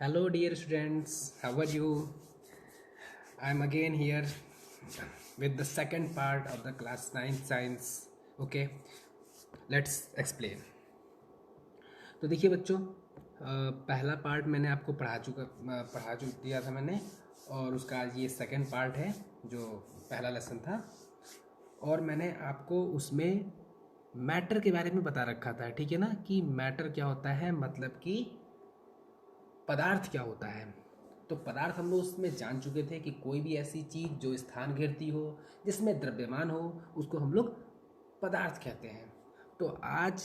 Hello, dear students. How are you? I'm again here with the second part of the class 9 science. Okay, let's explain. तो देखिए बच्चों, पहला part मैंने आपको पढ़ा चुक दिया था मैंने, और उसका आज ये सेकंड पार्ट है जो पहला लेसन था। और मैंने आपको उसमें मैटर के बारे में बता रखा था, ठीक है ना, कि मैटर क्या होता है, मतलब कि पदार्थ क्या होता है। तो पदार्थ हम लोग उसमें जान चुके थे कि कोई भी ऐसी चीज़ जो स्थान घेरती हो, जिसमें द्रव्यमान हो, उसको हम लोग पदार्थ कहते हैं। तो आज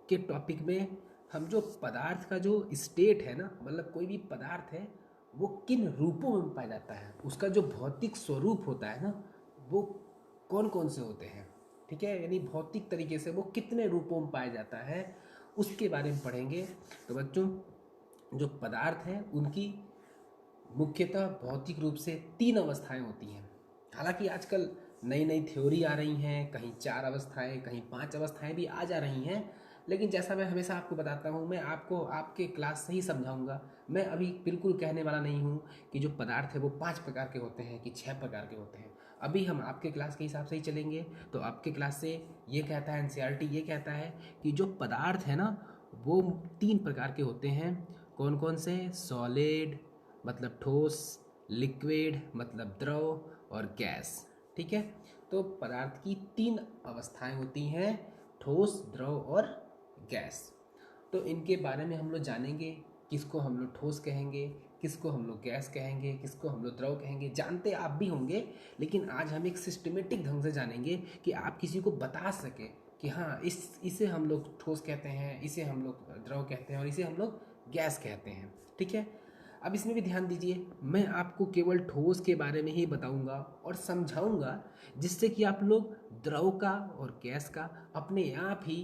के टॉपिक में हम जो पदार्थ का जो स्टेट है ना, मतलब कोई भी पदार्थ है वो किन रूपों में पाया जाता है, उसका जो भौतिक स्वरूप होता है ना, वो कौन कौन से होते हैं, ठीक है, यानी भौतिक तरीके से वो कितने रूपों में पाया जाता है, उसके बारे में पढ़ेंगे। तो बच्चों, जो पदार्थ हैं उनकी मुख्यतः भौतिक रूप से 3 अवस्थाएं होती हैं। हालांकि आजकल नई नई थ्योरी आ रही हैं, कहीं 4 अवस्थाएं, कहीं 5 अवस्थाएं भी आ जा रही हैं। लेकिन जैसा मैं हमेशा आपको बताता हूँ, मैं आपको आपके क्लास से ही समझाऊंगा। मैं अभी बिल्कुल कहने वाला नहीं हूँ कि जो पदार्थ है वो 5 प्रकार के होते हैं कि 6 प्रकार के होते हैं। अभी हम आपके क्लास के हिसाब से ही चलेंगे। तो आपके क्लास से ये कहता है, एनसीईआरटी ये कहता है कि जो पदार्थ है ना वो 3 प्रकार के होते हैं। कौन कौन से? सॉलिड मतलब ठोस, लिक्विड मतलब द्रव, और गैस। ठीक है, तो पदार्थ की 3 अवस्थाएं होती हैं, ठोस, द्रव और गैस। तो इनके बारे में हम लोग जानेंगे, किसको हम लोग ठोस कहेंगे, किसको हम लोग गैस कहेंगे, किसको हम लोग द्रव कहेंगे। जानते आप भी होंगे, लेकिन आज हम एक सिस्टमेटिक ढंग से जानेंगे कि आप किसी को बता सके कि हाँ, इसे हम लोग ठोस कहते हैं, इसे हम लोग द्रव कहते हैं, और इसे हम लोग गैस कहते हैं। ठीक है, अब इसमें भी ध्यान दीजिए, मैं आपको केवल ठोस के बारे में ही बताऊंगा और समझाऊंगा, जिससे कि आप लोग द्रव का और गैस का अपने आप ही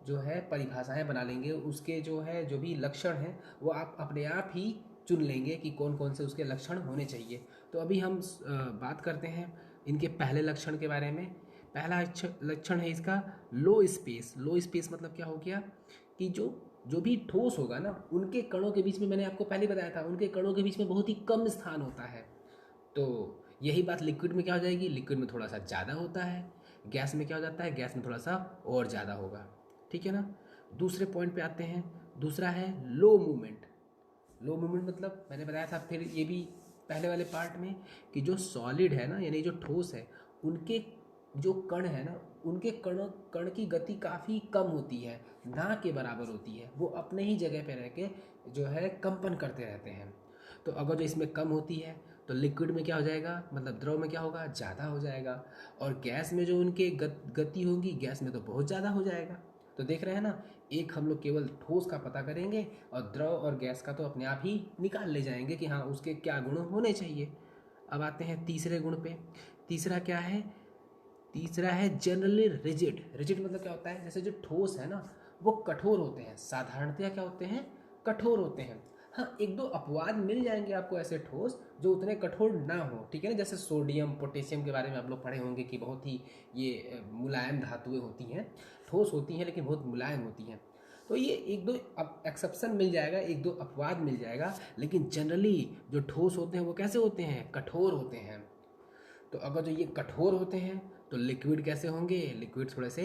जो है परिभाषाएं बना लेंगे। उसके जो है जो भी लक्षण हैं वो आप अपने आप ही चुन लेंगे कि कौन कौन से उसके लक्षण होने चाहिए। तो अभी हम बात करते हैं इनके पहले लक्षण के बारे में। पहला लक्षण है इसका लो स्पेस। लो स्पेस मतलब क्या हो गया कि जो जो भी ठोस होगा ना, उनके कणों के बीच में, मैंने आपको पहले बताया था, उनके कणों के बीच में बहुत ही कम स्थान होता है। तो यही बात लिक्विड में क्या हो जाएगी, लिक्विड में थोड़ा सा ज़्यादा होता है। गैस में क्या हो जाता है, गैस में थोड़ा सा और ज़्यादा होगा। ठीक है ना। दूसरे पॉइंट पे आते हैं। दूसरा है लो मूवमेंट। लो मूवमेंट मतलब मैंने बताया था फिर ये भी पहले वाले पार्ट में कि जो सॉलिड है ना, यानी जो ठोस है, उनके जो कण है ना, उनके कण कण की गति काफ़ी कम होती है, ना के बराबर होती है। वो अपने ही जगह पे रह के जो है कंपन करते रहते हैं। तो अगर जो इसमें कम होती है तो लिक्विड में क्या हो जाएगा, मतलब द्रव में क्या होगा, ज़्यादा हो जाएगा। और गैस में जो उनके गति होगी, गैस में तो बहुत ज़्यादा हो जाएगा। तो देख रहे हैं ना, एक हम लोग केवल ठोस का पता करेंगे और द्रव और गैस का तो अपने आप ही निकाल ले जाएंगे कि हाँ उसके क्या गुण होने चाहिए। अब आते हैं तीसरे गुण पे। तीसरा क्या है? तीसरा है जनरली रिजिड। रिजिड मतलब क्या होता है, जैसे जो ठोस है ना वो कठोर होते हैं, साधारणतया क्या होते हैं, कठोर होते हैं। हाँ, एक दो अपवाद मिल जाएंगे आपको ऐसे ठोस जो उतने कठोर ना हो, ठीक है ना। जैसे सोडियम पोटेशियम के बारे में आप लोग पढ़े होंगे कि बहुत ही ये मुलायम धातुएं होती हैं, ठोस होती हैं लेकिन बहुत मुलायम होती हैं। तो ये एक दो अब एक्सेप्शन मिल जाएगा, एक दो अपवाद मिल जाएगा, लेकिन जनरली जो ठोस होते हैं वो कैसे होते हैं, कठोर होते हैं। तो अगर जो ये कठोर होते हैं तो लिक्विड कैसे होंगे, लिक्विड थोड़े से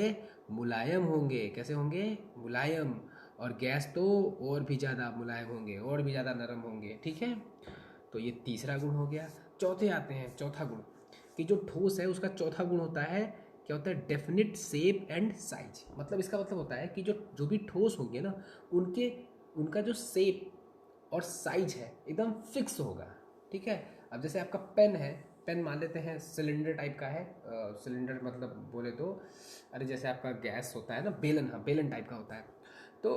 मुलायम होंगे। कैसे होंगे, मुलायम। और गैस तो और भी ज़्यादा मुलायम होंगे, और भी ज़्यादा नरम होंगे। ठीक है, तो ये तीसरा गुण हो गया। चौथे आते हैं, चौथा गुण, कि जो ठोस है उसका चौथा गुण होता है, क्या होता है, डेफिनिट शेप एंड साइज। मतलब इसका मतलब होता है कि जो जो भी ठोस होंगे ना, उनके उनका जो शेप और साइज है एकदम फिक्स होगा। ठीक है, अब जैसे आपका पेन है, पेन मान लेते हैं सिलेंडर टाइप का है। सिलेंडर मतलब बोले तो, अरे जैसे आपका गैस होता है ना, बेलन, हाँ बेलन टाइप का होता है। तो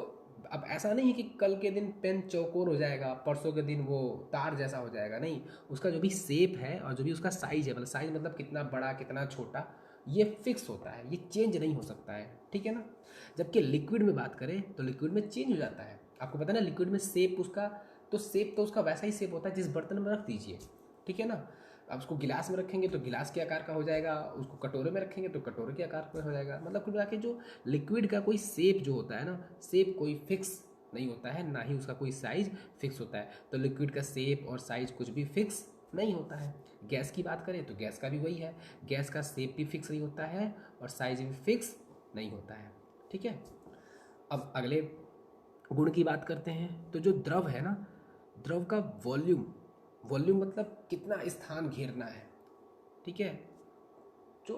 अब ऐसा नहीं है कि कल के दिन पेन चौकोर हो जाएगा, परसों के दिन वो तार जैसा हो जाएगा, नहीं। उसका जो भी शेप है और जो भी उसका साइज है, मतलब साइज मतलब कितना बड़ा कितना छोटा, ये फिक्स होता है, ये चेंज नहीं हो सकता है। ठीक है ना। जबकि लिक्विड में बात करें तो लिक्विड में चेंज हो जाता है। आपको पता है ना, लिक्विड में शेप उसका, तो शेप तो उसका वैसा ही शेप होता है जिस बर्तन में रख दीजिए। ठीक है ना। अब उसको गिलास में रखेंगे तो गिलास के आकार का हो जाएगा, उसको कटोरे में रखेंगे तो कटोरे के आकार का हो जाएगा। मतलब कुल मिला के जो लिक्विड का कोई शेप जो होता है ना, शेप कोई फिक्स नहीं होता है, ना ही उसका कोई साइज फिक्स होता है। तो लिक्विड का शेप और साइज कुछ भी फिक्स नहीं होता है। गैस की बात करें तो गैस का भी वही है, गैस का शेप भी फिक्स नहीं होता है और साइज भी फिक्स नहीं होता है। ठीक है, अब अगले गुण की बात करते हैं। तो जो द्रव है ना, द्रव का वॉल्यूम, वॉल्यूम मतलब कितना स्थान घेरना है। ठीक है, जो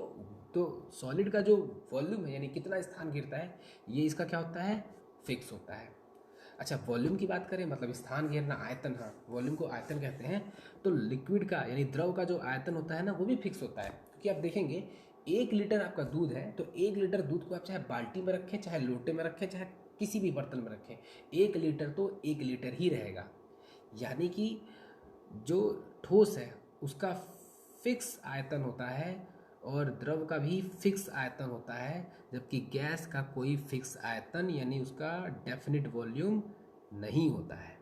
तो सॉलिड का जो वॉल्यूम है यानी कितना स्थान घेरता है, ये इसका क्या होता है, फिक्स होता है। अच्छा, वॉल्यूम की बात करें मतलब स्थान घेरना, आयतन, हाँ वॉल्यूम को आयतन कहते हैं। तो लिक्विड का यानी द्रव का जो आयतन होता है ना, वो भी फिक्स होता है। क्योंकि आप देखेंगे 1 लीटर आपका दूध है, तो 1 लीटर दूध को आप चाहे बाल्टी में रखें, चाहे लोटे में रखें, चाहे किसी भी बर्तन में रखें, 1 लीटर तो 1 लीटर ही रहेगा। यानी कि जो ठोस है उसका फिक्स आयतन होता है और द्रव का भी फिक्स आयतन होता है, जबकि गैस का कोई फिक्स आयतन यानी उसका डेफिनिट वॉल्यूम नहीं होता है।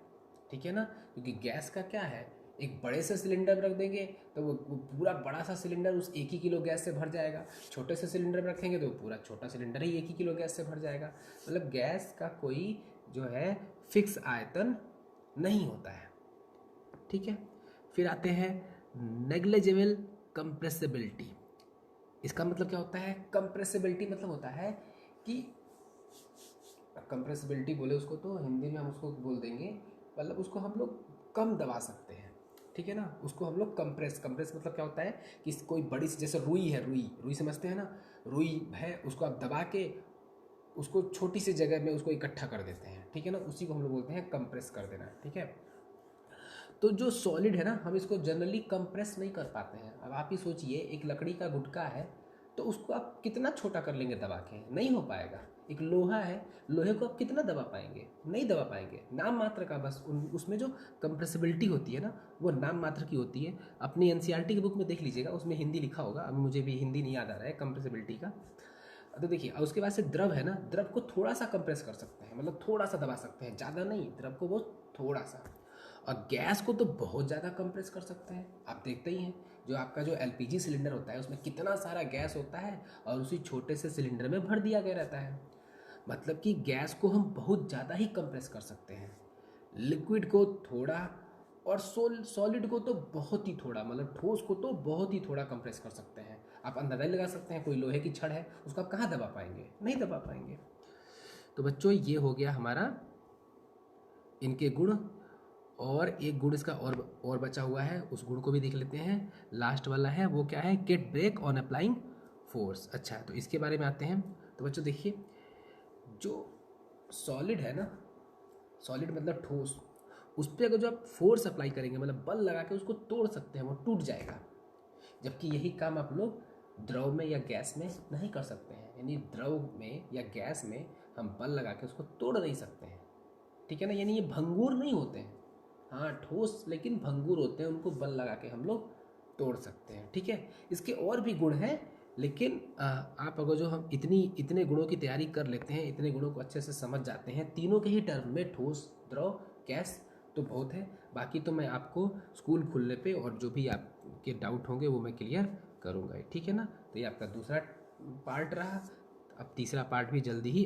ठीक है ना, क्योंकि गैस का क्या है, एक बड़े से सिलेंडर में रख देंगे तो वो पूरा बड़ा सा सिलेंडर उस 1 ही किलो गैस से भर जाएगा, छोटे से सिलेंडर में रखेंगे तो पूरा छोटा सिलेंडर ही 1 ही किलो गैस से भर जाएगा। मतलब गैस का कोई जो है फिक्स आयतन नहीं होता है। ठीक है, फिर आते हैं नेग्लिजिबल कंप्रेसिबिलिटी। इसका मतलब क्या होता है, कंप्रेसिबिलिटी मतलब होता है कि कंप्रेसिबिलिटी बोले उसको तो हिंदी में हम उसको बोल देंगे, मतलब उसको हम लोग कम दबा सकते हैं। ठीक है ना, उसको हम लोग कंप्रेस मतलब क्या होता है कि कोई बड़ी जैसे रुई है, रुई समझते हैं ना, रुई है, उसको आप दबा के उसको छोटी सी जगह में उसको इकट्ठा कर देते हैं। ठीक है ना, उसी को हम लोग बोलते हैं कंप्रेस कर देना। ठीक है, तो जो सॉलिड है ना, हम इसको जनरली कंप्रेस नहीं कर पाते हैं। अब आप ही सोचिए, एक लकड़ी का गुटका है तो उसको आप कितना छोटा कर लेंगे दबा के, नहीं हो पाएगा। एक लोहा है, लोहे को आप कितना दबा पाएंगे, नहीं दबा पाएंगे, नाम मात्र का बस उसमें जो कंप्रेसिबिलिटी होती है ना, वो नाम मात्र की होती है। अपनी एनसीईआरटी की बुक में देख लीजिएगा, उसमें हिंदी लिखा होगा, अभी मुझे भी हिंदी नहीं याद आ रहा है कंप्रेसिबिलिटी का। तो देखिए, उसके बाद से द्रव है ना, द्रव को थोड़ा सा कंप्रेस कर सकते हैं, मतलब थोड़ा सा दबा सकते हैं, ज़्यादा नहीं, द्रव को वो थोड़ा सा। और गैस को तो बहुत ज़्यादा कंप्रेस कर सकते हैं। आप देखते ही हैं, जो आपका जो एलपीजी सिलेंडर होता है उसमें कितना सारा गैस होता है और उसी छोटे से सिलेंडर में भर दिया गया रहता है। मतलब कि गैस को हम बहुत ज़्यादा ही कंप्रेस कर सकते हैं, लिक्विड को थोड़ा, और सॉलिड को तो बहुत ही थोड़ा, मतलब ठोस को तो बहुत ही थोड़ा कंप्रेस कर सकते हैं। आप अंदाजा ही लगा सकते हैं, कोई लोहे की छड़ है उसको आप कहाँ दबा पाएंगे, नहीं दबा पाएंगे। तो बच्चों, ये हो गया हमारा इनके गुण। और एक गुण इसका और बचा हुआ है, उस गुण को भी देख लेते हैं। लास्ट वाला है, वो क्या है, get brake on applying force. अच्छा, तो इसके बारे में आते हैं। तो बच्चों देखिए, जो सॉलिड है ना, सॉलिड मतलब ठोस, उस पर अगर जो आप फोर्स अप्लाई करेंगे, मतलब बल लगा के उसको तोड़ सकते हैं, वो टूट जाएगा। जबकि यही काम आप लोग द्रव में या गैस में नहीं कर सकते हैं। यानी द्रव में या गैस में हम बल लगा के उसको तोड़ नहीं सकते हैं। ठीक है ना, यानी ये भंगूर नहीं होते हैं। हाँ, ठोस लेकिन भंगूर होते हैं, उनको बल लगा के हम लोग तोड़ सकते हैं। ठीक है, इसके और भी गुण हैं, लेकिन आप अगर जो हम इतने गुणों की तैयारी कर लेते हैं, इतने गुणों को अच्छे से समझ जाते हैं तीनों के ही टर्म में, ठोस, द्रव, गैस, तो बहुत है। बाकी तो मैं आपको स्कूल खुलने पे और जो भी आपके डाउट होंगे वो मैं क्लियर करूँगा। ठीक है ना, तो ये आपका दूसरा पार्ट रहा। अब तीसरा पार्ट भी जल्दी ही